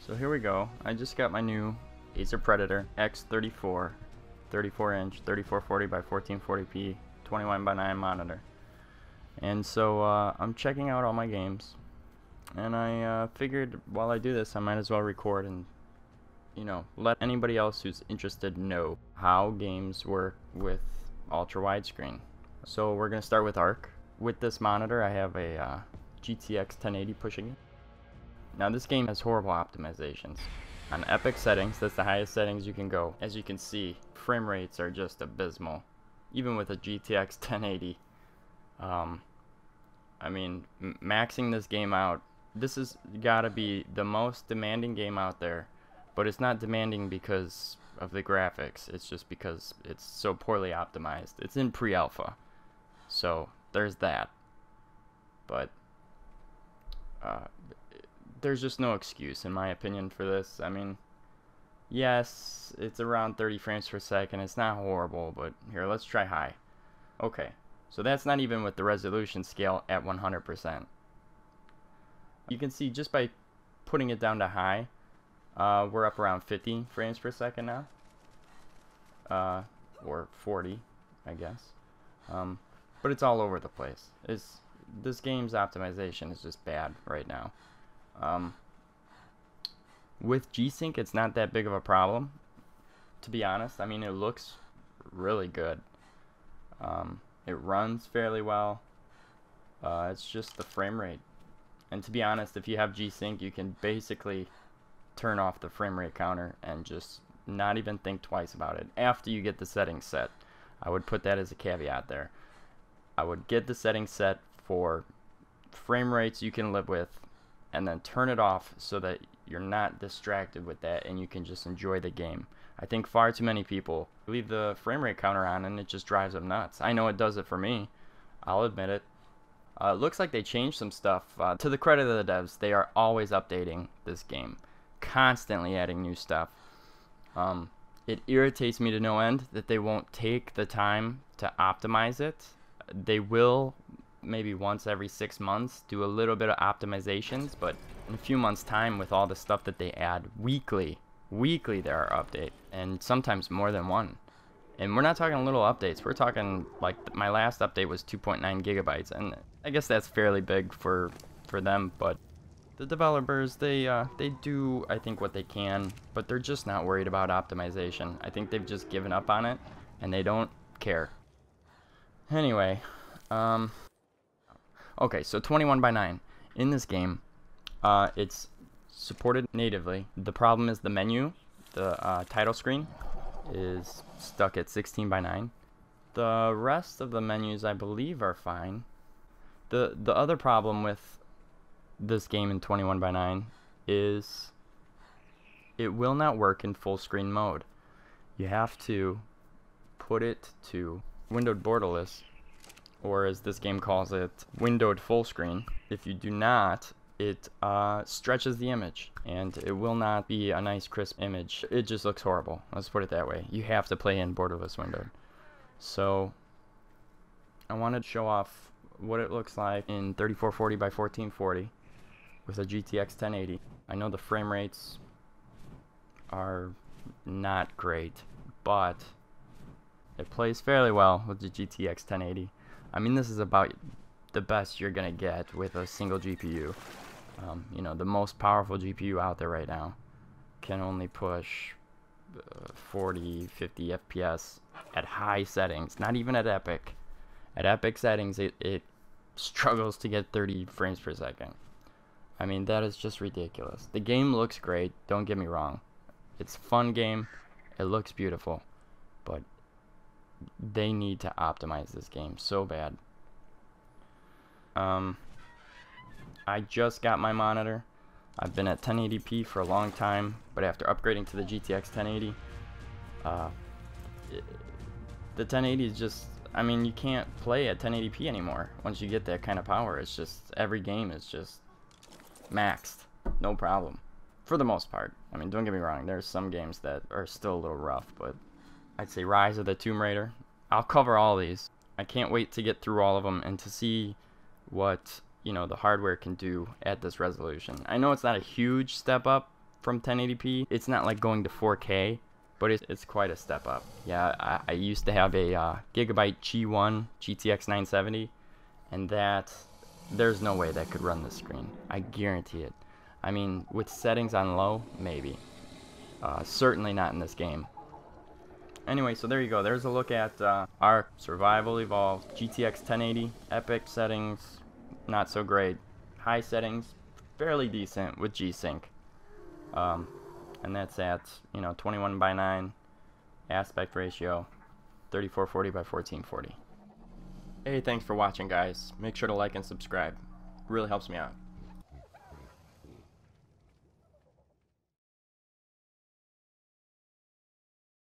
So here we go. I just got my new Acer Predator X34 34-inch 3440 by 1440p 21:9 monitor. And so I'm checking out all my games, and I figured while I do this I might as well record and let anybody else who's interested know how games work with ultra widescreen. So we're gonna start with ARK. With this monitor I have a GTX 1080 pushing it. Now this game has horrible optimizations. On epic settings, that's the highest settings you can go. As you can see, frame rates are just abysmal, even with a GTX 1080. I mean, maxing this game out, this has gotta be the most demanding game out there, but it's not demanding because of the graphics, it's just because it's so poorly optimized. It's in pre-alpha, so there's that. But there's just no excuse, in my opinion, for this. I mean, yes, it's around 30 frames per second. It's not horrible, but here, let's try high. Okay, so that's not even with the resolution scale at 100%. You can see just by putting it down to high, we're up around 50 frames per second now. Or 40, I guess. But it's all over the place. This game's optimization is just bad right now. With G-Sync, it's not that big of a problem, to be honest. I mean, it looks really good. It runs fairly well. It's just the frame rate. And to be honest, if you have G-Sync, you can basically turn off the frame rate counter and just not even think twice about it after you get the settings set. I would put that as a caveat there. I would get the settings set for frame rates you can live with, and then turn it off so that you're not distracted with that and you can just enjoy the game. I think far too many people leave the frame rate counter on and it just drives them nuts. I know it does it for me. I'll admit it. It looks like they changed some stuff. To the credit of the devs, they are always updating this game, constantly adding new stuff. It irritates me to no end that they won't take the time to optimize it. They will maybe once every 6 months do a little bit of optimizations, but in a few months time, with all the stuff that they add weekly there are updates, and sometimes more than one. And we're not talking little updates, we're talking like my last update was 2.9 gigabytes, and I guess that's fairly big for them, but the developers, they do, I think, what they can, but they're just not worried about optimization. I think they've just given up on it and they don't care. Anyway, okay, so 21:9 in this game, it's supported natively. The problem is the menu, the title screen, is stuck at 16:9. The rest of the menus, I believe, are fine. The other problem with this game in 21:9 is it will not work in full screen mode. You have to put it to windowed borderless, or as this game calls it, windowed full screen. If you do not, it stretches the image and it will not be a nice crisp image. It just looks horrible, let's put it that way. You have to play in borderless windowed. So I wanted to show off what it looks like in 3440 by 1440 with a GTX 1080. I know the frame rates are not great, but it plays fairly well with the GTX 1080. I mean, this is about the best you're gonna get with a single GPU. The most powerful GPU out there right now can only push 40, 50 FPS at high settings, not even at epic. At epic settings, it struggles to get 30 frames per second. I mean, that is just ridiculous. The game looks great, don't get me wrong. It's a fun game, it looks beautiful, but they need to optimize this game so bad. I just got my monitor. I've been at 1080p for a long time, but after upgrading to the GTX 1080, the 1080 is just, I mean, you can't play at 1080p anymore once you get that kind of power. It's just, every game is just maxed, no problem, for the most part. I mean, don't get me wrong, there's some games that are still a little rough, but I'd say Rise of the Tomb Raider, I'll cover all these. I can't wait to get through all of them and to see what the hardware can do at this resolution. I know it's not a huge step up from 1080p. It's not like going to 4K, but it's quite a step up. Yeah, I used to have a Gigabyte G1 GTX 970, and there's no way that could run this screen. I guarantee it. I mean, with settings on low, maybe. Certainly not in this game. Anyway, so there you go. There's a look at ARK Survival Evolved GTX 1080. Epic settings, not so great. High settings, fairly decent with G-Sync. And that's at 21:9 aspect ratio, 3440 by 1440. Hey, thanks for watching, guys. Make sure to like and subscribe. Really helps me out.